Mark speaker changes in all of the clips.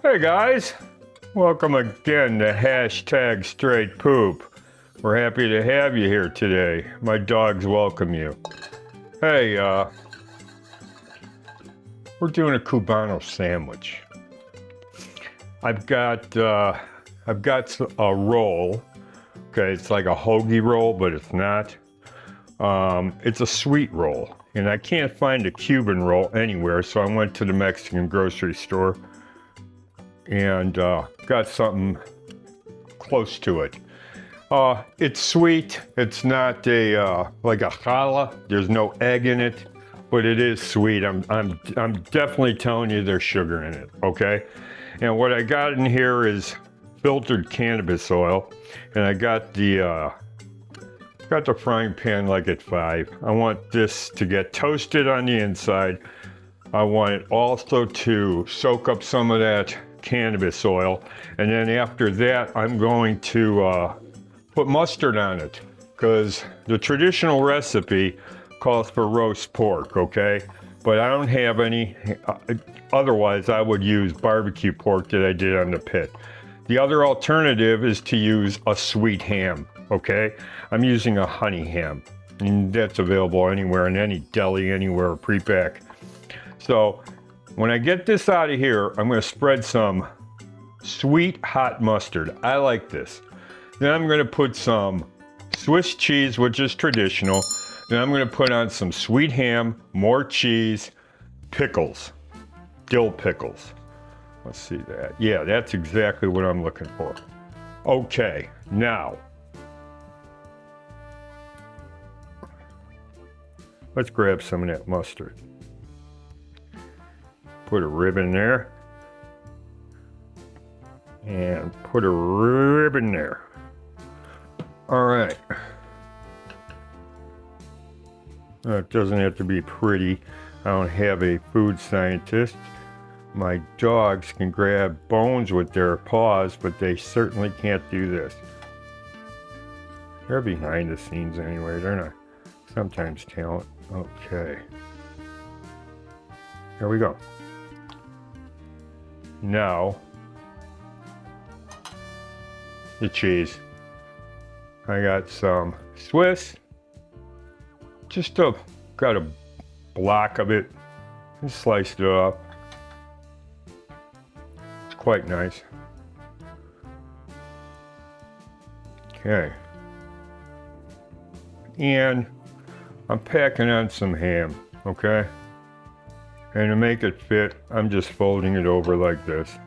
Speaker 1: Hey guys, welcome again to hashtag straight poop. We're happy to have you here today. My dogs welcome you. Hey, we're doing a Cubano sandwich. I've got a roll. Okay, it's like a hoagie roll, but it's not. It's a sweet roll, and I can't find a Cuban roll anywhere, so I went to the Mexican grocery store and got something close to it. It's sweet. It's not a like a challah. There's no egg in it, but it is sweet. I'm definitely telling you there's sugar in it. Okay, and what I got in here is filtered cannabis oil, and I got the frying pan like at 5. I want this to get toasted on the inside. I want it also to soak up some of that cannabis oil, and then after that I'm going to put mustard on it, because the traditional recipe calls for roast pork, okay? But I don't have any, otherwise I would use barbecue pork that I did on the pit. The other alternative is to use a sweet ham, okay? I'm using a honey ham, and that's available anywhere in any deli, anywhere, pre-pack. So when I get this out of here, I'm gonna spread some sweet hot mustard. I like this. Then I'm gonna put some Swiss cheese, which is traditional. Then I'm gonna put on some sweet ham, more cheese, pickles, dill pickles. Let's see that. Yeah, that's exactly what I'm looking for. Okay, now, let's grab some of that mustard. Put a rib in there. And put a rib in there. All right. It doesn't have to be pretty. I don't have a food scientist. My dogs can grab bones with their paws, but they certainly can't do this. They're behind the scenes anyway. They're not sometimes talent. Okay. Here we go. Now, the cheese. I got some Swiss. Got a block of it and sliced it up. It's quite nice. Okay. And I'm packing on some ham, okay? And to make it fit, I'm just folding it over like this.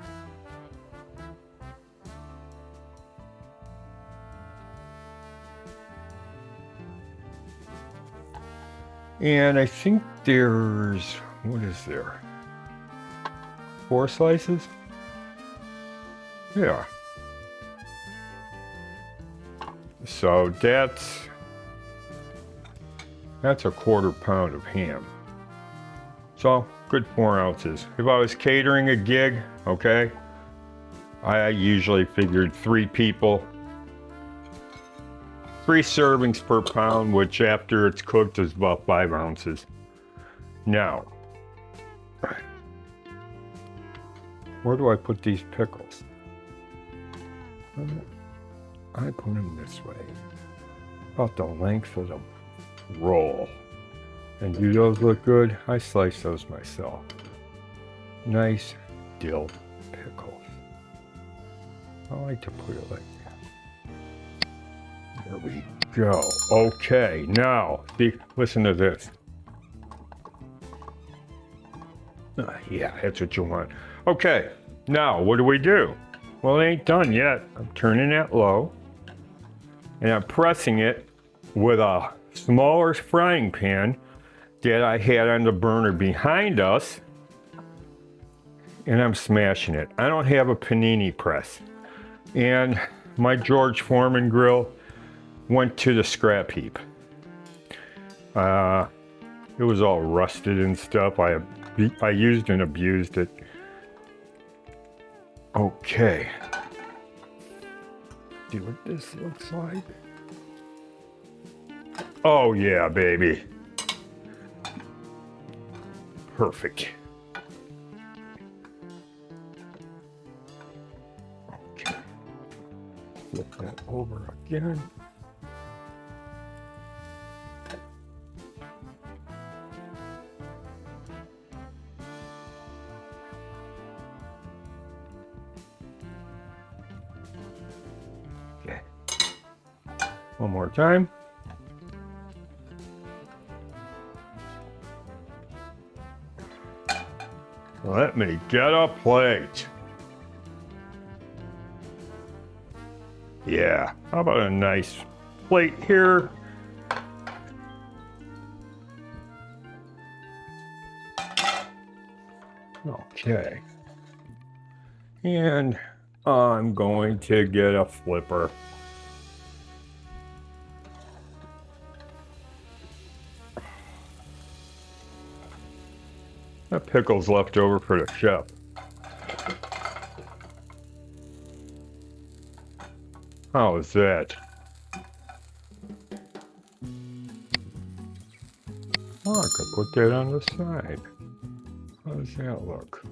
Speaker 1: And I think there's, what is there? 4 slices? Yeah. So that's a 1/4 pound of ham. So, good 4 ounces. If I was catering a gig, okay, I usually figured 3 people. 3 servings per pound, which after it's cooked is about 5 ounces. Now, where do I put these pickles? I put them this way, about the length of the roll. And do those look good? I slice those myself. Nice dill pickles. I like to put it like that. There we go. Okay, now, listen to this. Yeah, that's what you want. Okay, now what do? Well, it ain't done yet. I'm turning it low, and I'm pressing it with a smaller frying pan that I had on the burner behind us, and I'm smashing it. I don't have a panini press, and my George Foreman grill went to the scrap heap. It was all rusted and stuff. I used and abused it. Okay. See what this looks like? Oh yeah, baby. Perfect. flip that over again. Okay. One more time. Let me get a plate. Yeah, how about a nice plate here? Okay. And I'm going to get a flipper. That pickle's left over for the chef. How is that? Oh, I could put that on the side. How does that look?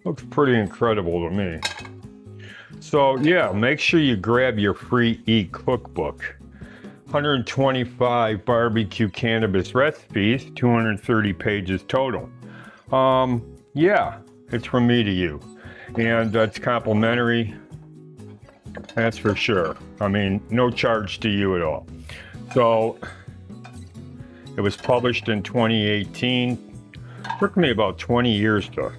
Speaker 1: Looks pretty incredible to me. So yeah, make sure you grab your free e-cookbook. 125 barbecue cannabis recipes, 230 pages total. Yeah, it's from me to you. And it's complimentary, that's for sure. I mean, no charge to you at all. So, it was published in 2018. Took me about 20 years to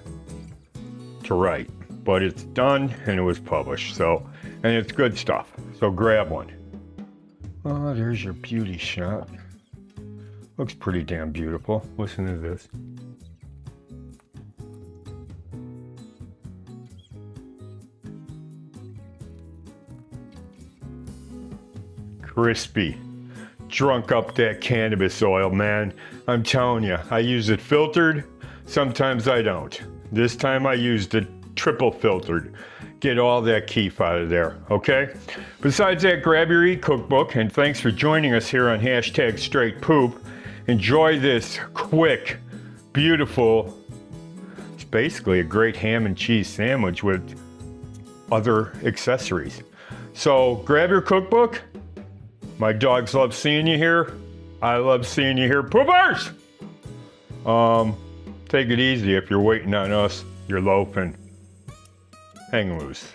Speaker 1: write, but it's done and it was published. So, and it's good stuff. So grab one. Oh, there's your beauty shot. Looks pretty damn beautiful. Listen to this. Crispy. Drunk up that cannabis oil, man. I'm telling you, I use it filtered. Sometimes I don't. This time I used it triple filtered. Get all that keef out of there, okay? Besides that, grab your e-cookbook, and thanks for joining us here on #StraightPoop. Enjoy this quick, beautiful, it's basically a great ham and cheese sandwich with other accessories. So grab your cookbook. My dogs love seeing you here. I love seeing you here. Poopers! Take it easy if you're waiting on us. You're loafing. Hang loose.